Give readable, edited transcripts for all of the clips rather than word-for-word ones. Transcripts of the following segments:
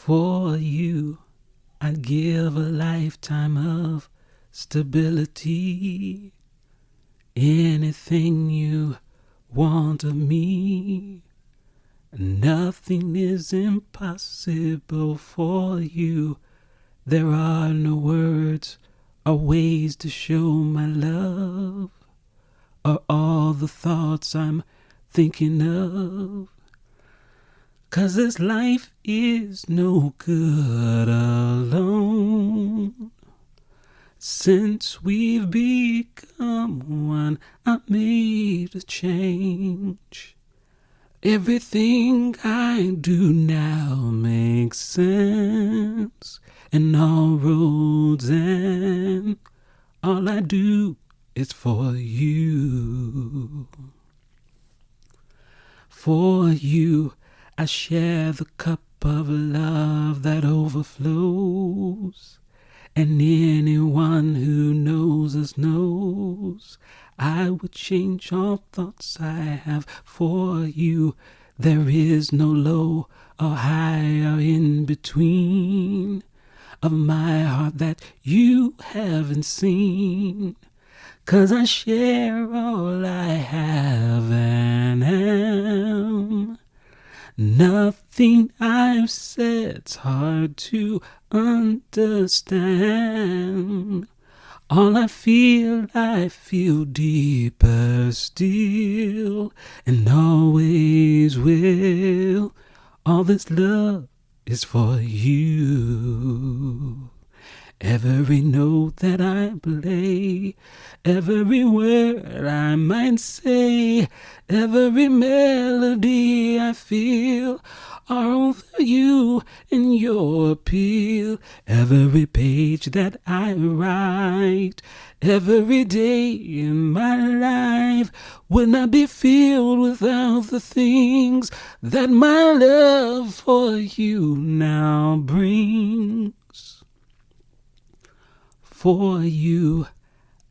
For you, I'd give a lifetime of stability. Anything you want of me. Nothing is impossible for you. There are no words or ways to show my love, or all the thoughts I'm thinking of. 'Cause this life is no good alone. Since we've become one, I made a change. Everything I do now makes sense, and all roads end. All I do is for you. For you, I share the cup of love that overflows. And anyone who knows us knows I would change all thoughts I have for you. There is no low or high or in between of my heart that you haven't seen. 'Cause I share all I have and am. Nothing I've said's hard to understand. All I feel deeper still, and always will. All this love is for you. Every note that I play, every word I might say, every melody I feel are all for you and your appeal. Every page that I write, every day in my life will not be filled without the things that my love for you now brings. For you,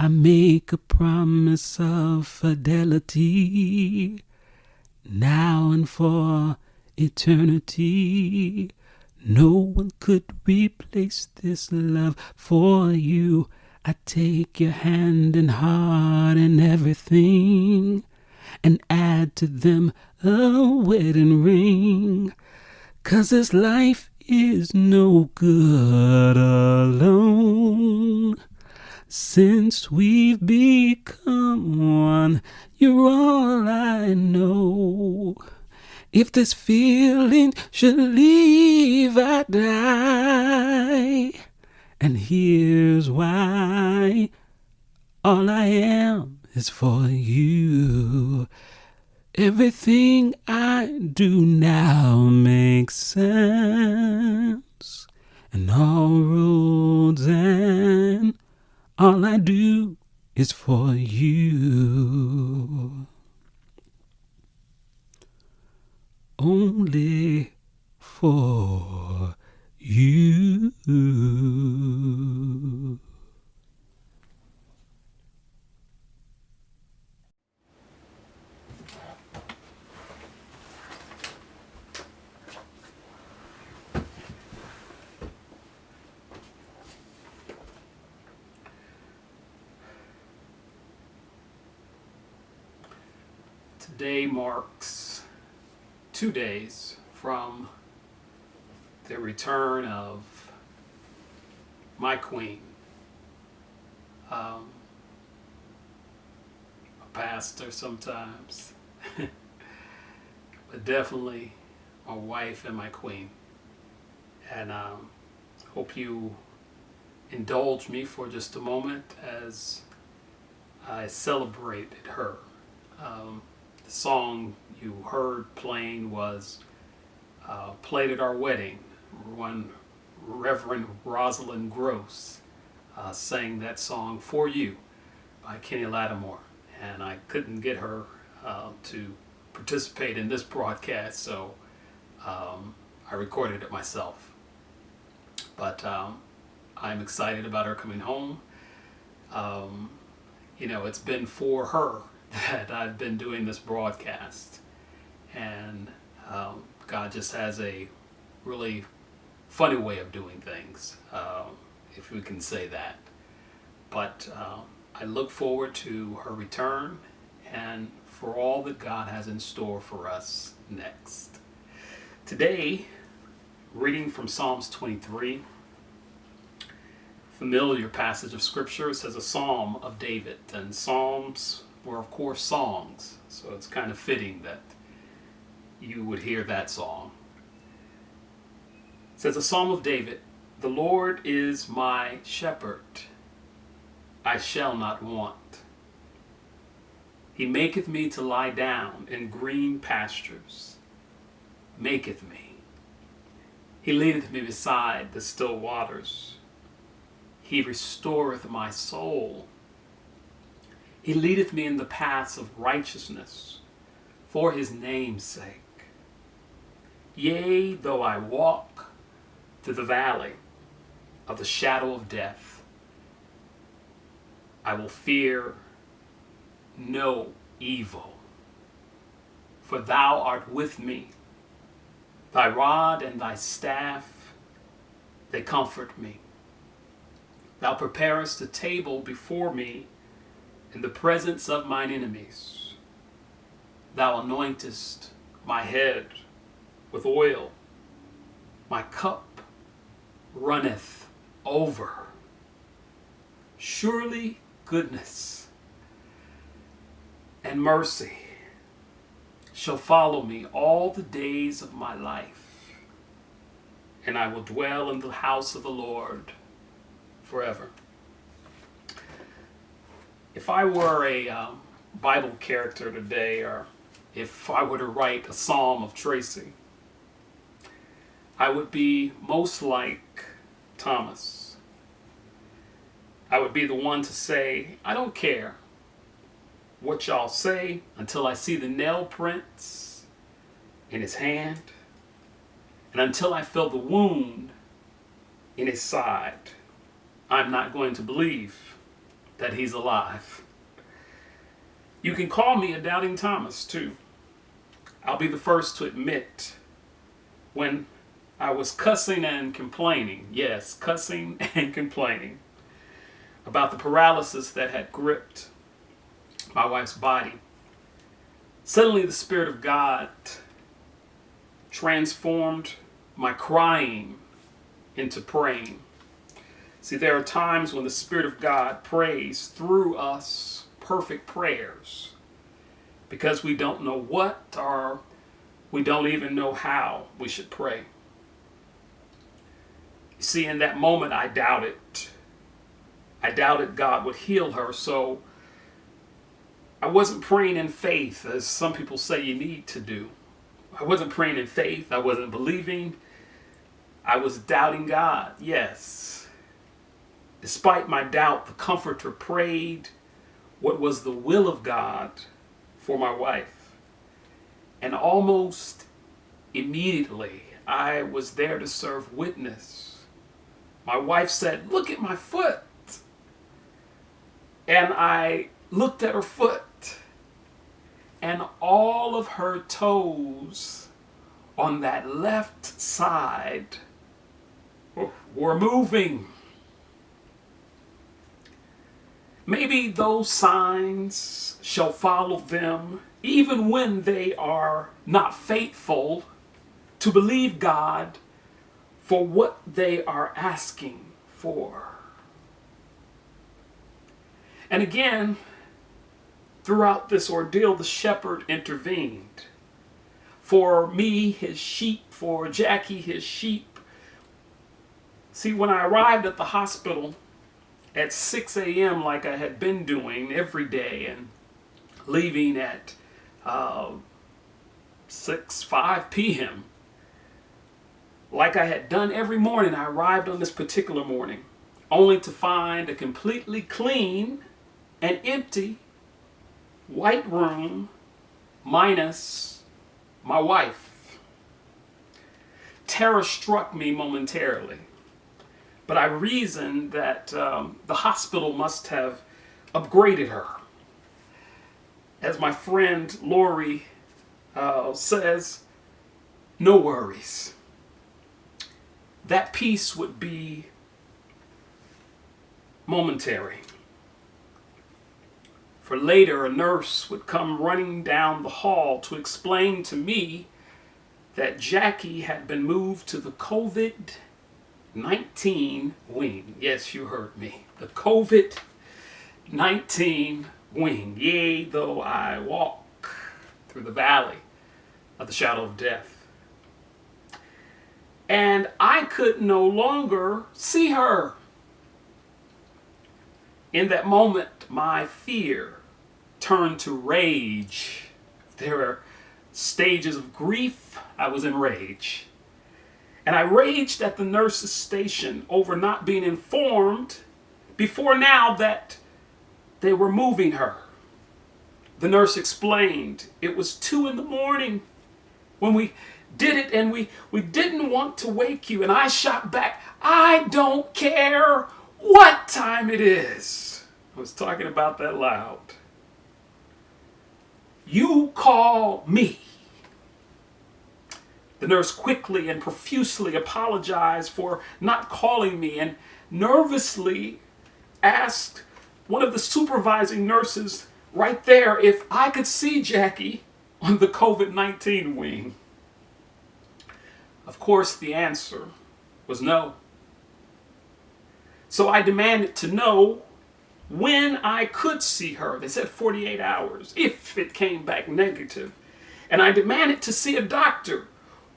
I make a promise of fidelity, now and for eternity. No one could replace this love for you. I take your hand and heart and everything, and add to them a wedding ring. 'Cause this life is no good alone. Since we've become one, you're all I know. If this feeling should leave, I die. And here's why. All I am is for you. Everything I do now makes sense, and all roads end. All I do is for you. Only for you. Today marks 2 days from the return of my queen, a pastor sometimes, but definitely my wife and my queen. And hope you indulge me for just a moment as I celebrated her. The song you heard playing was played at our wedding. One Reverend Rosalind Gross sang that song "For You" by Kenny Lattimore, and I couldn't get her to participate in this broadcast, so I recorded it myself. But I'm excited about her coming home. It's been for her that I've been doing this broadcast, and God just has a really funny way of doing things, if we can say that. But I look forward to her return and for all that God has in store for us next. Today, reading from Psalms 23, familiar passage of scripture. It says a psalm of David, and psalms were of course songs, so it's kind of fitting that you would hear that song. It says a psalm of David. The Lord is my shepherd, I shall not want. He maketh me to lie down in green pastures, maketh me. He leadeth me beside the still waters. He restoreth my soul. He leadeth me in the paths of righteousness for his name's sake. Yea, though I walk through the valley of the shadow of death, I will fear no evil, for thou art with me. Thy rod and thy staff, they comfort me. Thou preparest a table before me in the presence of mine enemies. Thou anointest my head with oil. My cup runneth over. Surely goodness and mercy shall follow me all the days of my life, and I will dwell in the house of the Lord forever. If I were a Bible character today, or if I were to write a Psalm of Tracy, I would be most like Thomas. I would be the one to say, I don't care what y'all say until I see the nail prints in his hand and until I feel the wound in his side. I'm not going to believe that he's alive. You can call me a doubting Thomas too. I'll be the first to admit when I was cussing and complaining, yes, cussing and complaining about the paralysis that had gripped my wife's body. Suddenly the Spirit of God transformed my crying into praying. See, there are times when the Spirit of God prays through us perfect prayers because we don't know what, or we don't even know how we should pray. You see, in that moment I doubted. I doubted God would heal her, so I wasn't praying in faith, as some people say you need to do. I wasn't praying in faith. I wasn't believing. I was doubting God, yes. Despite my doubt, the Comforter prayed what was the will of God for my wife. And almost immediately, I was there to serve witness. My wife said, "Look at my foot." And I looked at her foot, and all of her toes on that left side were moving. Maybe those signs shall follow them even when they are not faithful to believe God for what they are asking for. And again, throughout this ordeal, the shepherd intervened. For me, his sheep, for Jackie, his sheep. See, when I arrived at the hospital at 6 a.m. like I had been doing every day, and leaving at 5 p.m., like I had done every morning, I arrived on this particular morning, only to find a completely clean and empty white room minus my wife. Terror struck me momentarily, but I reasoned that the hospital must have upgraded her. As my friend Lori says, no worries. that peace would be momentary. For later, a nurse would come running down the hall to explain to me that Jackie had been moved to the COVID-19 wing. Yes, you heard me. The COVID-19 wing. Yea, though I walk through the valley of the shadow of death. And I could no longer see her. In that moment, my fear turned to rage. There are stages of grief. I was in rage. And I raged at the nurse's station over not being informed before now that they were moving her. The nurse explained it was 2 a.m. when we did it, and we didn't want to wake you. And I shot back, I don't care what time it is. I was talking about that loud. You call me. The nurse quickly and profusely apologized for not calling me and nervously asked one of the supervising nurses right there if I could see Jackie on the COVID-19 wing. Of course, the answer was no. So I demanded to know when I could see her. They said 48 hours, if it came back negative. And I demanded to see a doctor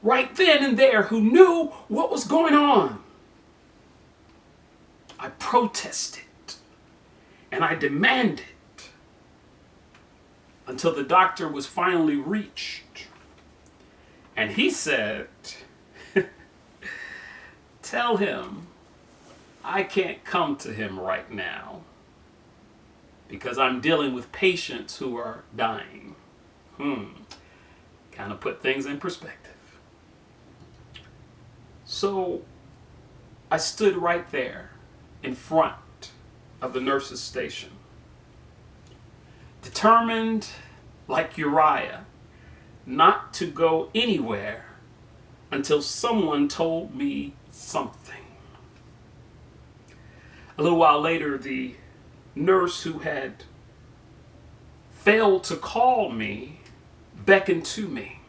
right then and there who knew what was going on. I protested and I demanded until the doctor was finally reached. And he said, tell him I can't come to him right now because I'm dealing with patients who are dying. Kind of put things in perspective. So I stood right there in front of the nurse's station, determined like Uriah not to go anywhere until someone told me something. A little while later, the nurse who had failed to call me beckoned to me.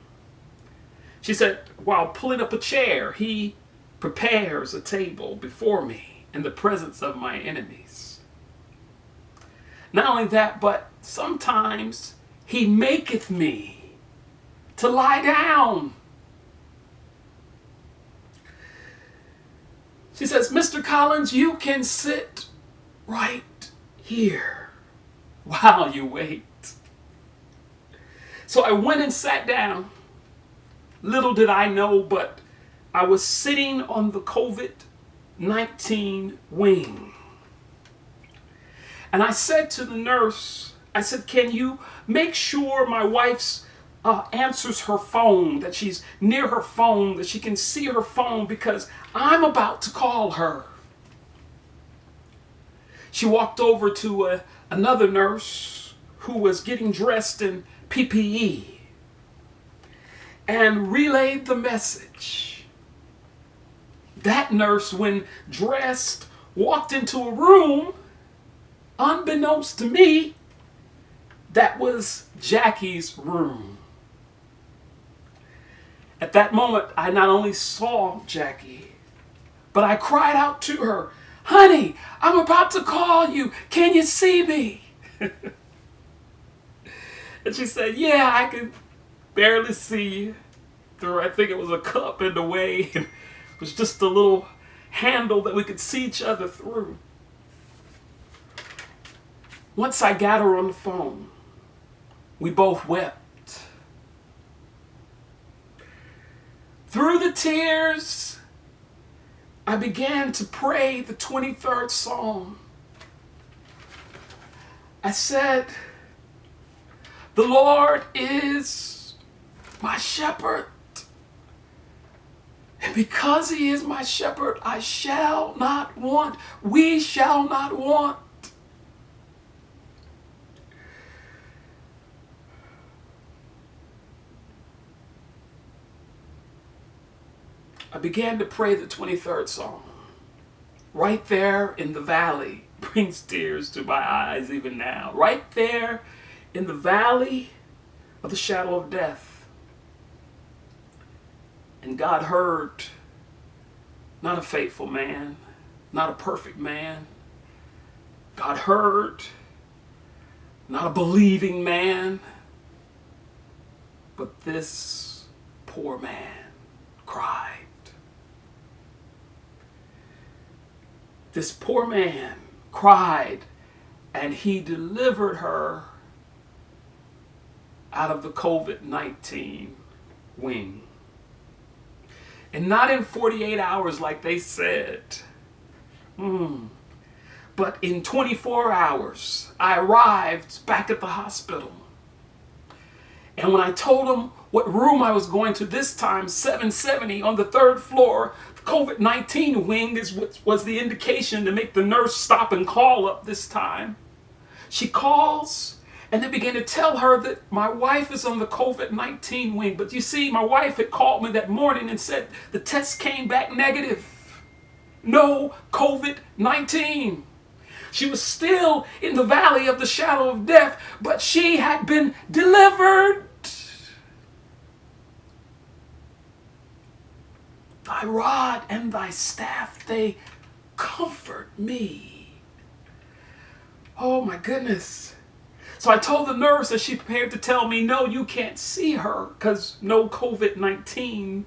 She said, while pulling up a chair, he prepares a table before me in the presence of my enemies. Not only that, but sometimes he maketh me to lie down. She says, Mr. Collins, you can sit right here while you wait. So I went and sat down. Little did I know, but I was sitting on the COVID-19 wing. And I said to the nurse, I said, can you make sure my wife's answers her phone, that she's near her phone, that she can see her phone, because I'm about to call her. She walked over to another nurse who was getting dressed in PPE and relayed the message. That nurse, when dressed, walked into a room, unbeknownst to me, that was Jackie's room. At that moment, I not only saw Jackie, but I cried out to her, honey, I'm about to call you. Can you see me? And she said, yeah, I can barely see you through, I think it was a cup in the way. It was just a little handle that we could see each other through. Once I got her on the phone, we both wept. Through the tears, I began to pray the 23rd Psalm. I said, the Lord is my shepherd. And because he is my shepherd, I shall not want. We shall not want. I began to pray the 23rd Psalm. Right there in the valley brings tears to my eyes even now. Right there in the valley of the shadow of death. And God heard not a faithful man, not a perfect man. God heard not a believing man, but this poor man cried. This poor man cried, and he delivered her out of the COVID-19 wing. And not in 48 hours like they said, but in 24 hours, I arrived back at the hospital. And when I told them what room I was going to this time, 770 on the 3rd floor, the COVID-19 wing was the indication to make the nurse stop and call up this time. She calls, and they began to tell her that my wife is on the COVID-19 wing. But you see, my wife had called me that morning and said the test came back negative. No COVID-19. She was still in the valley of the shadow of death, but she had been delivered. Thy rod and thy staff, they comfort me. Oh my goodness. So I told the nurse as she prepared to tell me, no, you can't see her because no COVID-19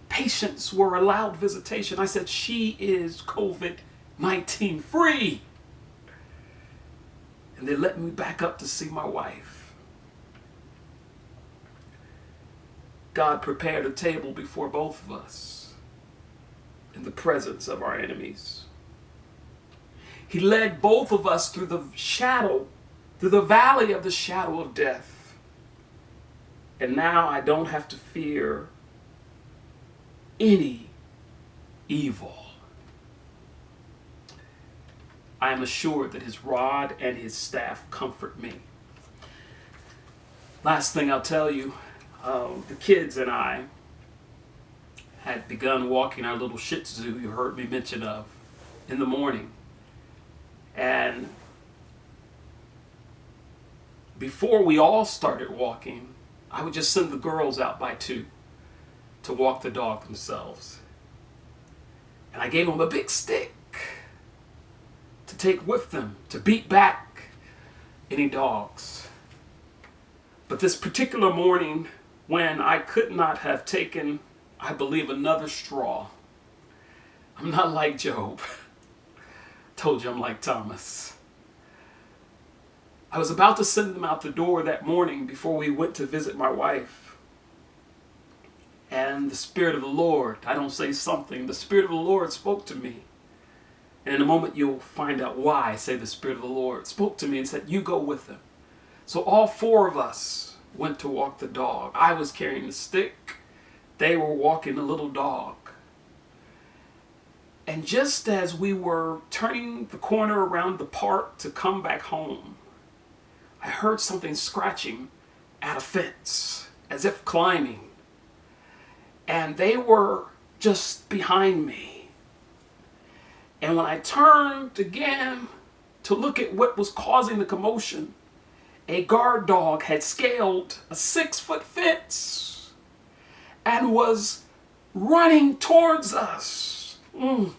patients were allowed visitation. I said, she is COVID-19 free. And they let me back up to see my wife. God prepared a table before both of us in the presence of our enemies. He led both of us through the valley of the shadow of death. And now I don't have to fear any evil. I am assured that his rod and his staff comfort me. Last thing I'll tell you, the kids and I had begun walking our little Shih Tzu you heard me mention of in the morning. And before we all started walking, I would just send the girls out by 2 to walk the dog themselves. And I gave them a big stick to take with them to beat back any dogs. But this particular morning, when I could not have taken, I believe, another straw, I'm not like Job. Told you I'm like Thomas. I was about to send them out the door that morning before we went to visit my wife. And the Spirit of the Lord, I don't say something, the Spirit of the Lord spoke to me. And in a moment you'll find out why I say the Spirit of the Lord spoke to me and said, you go with them. So all 4 of us went to walk the dog. I was carrying the stick. They were walking the little dog. And just as we were turning the corner around the park to come back home, I heard something scratching at a fence, as if climbing. And they were just behind me. And when I turned again to look at what was causing the commotion, a guard dog had scaled a 6-foot fence and was running towards us. And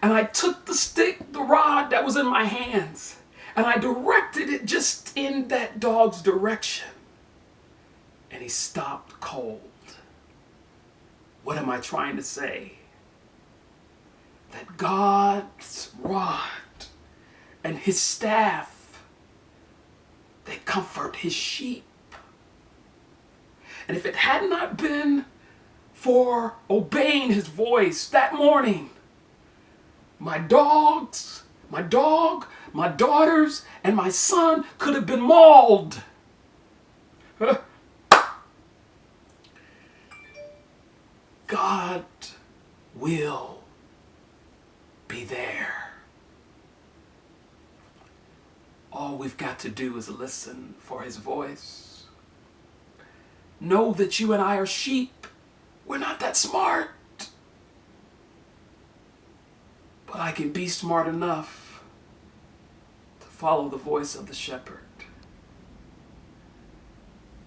I took the stick, the rod that was in my hands, and I directed it just in that dog's direction. And he stopped cold. What am I trying to say? That God's rod and his staff, they comfort his sheep. And if it had not been for obeying his voice that morning, my dog, my daughters, and my son could have been mauled. God will be there. All we've got to do is listen for his voice. Know that you and I are sheep, that smart, but I can be smart enough to follow the voice of the shepherd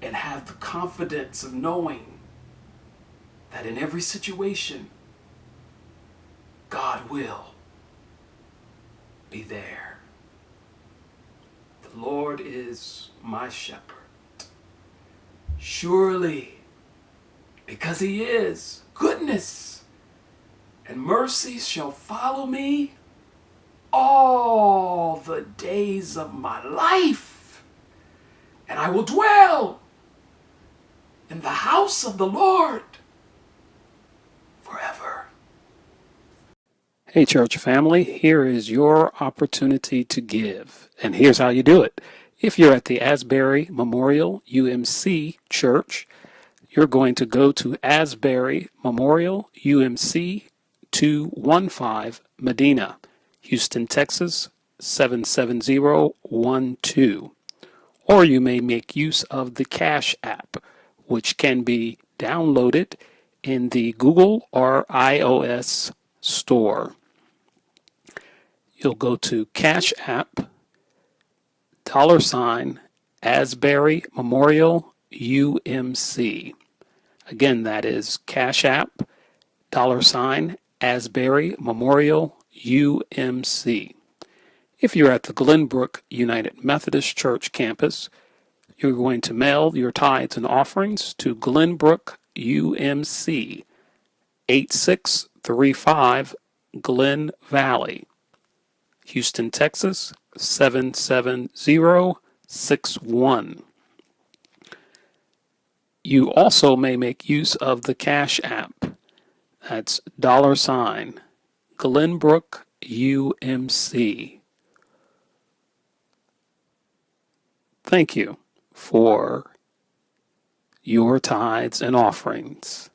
and have the confidence of knowing that in every situation, God will be there. The Lord is my shepherd. Surely, because he is, goodness and mercy shall follow me all the days of my life, and I will dwell in the house of the Lord forever. Hey, church family, here is your opportunity to give. And here's how you do it. If you're at the Asbury Memorial UMC Church, you're going to go to Asbury Memorial UMC 215 Medina, Houston, Texas 77012. Or you may make use of the Cash App, which can be downloaded in the Google or iOS store. You'll go to Cash App, $ Asbury Memorial UMC. Again, that is Cash App, $ Asbury Memorial UMC. If you're at the Glenbrook United Methodist Church campus, you're going to mail your tithes and offerings to Glenbrook UMC, 8635 Glen Valley, Houston, Texas 77061. You also may make use of the Cash App. That's $ Glenbrook UMC. Thank you for your tithes and offerings.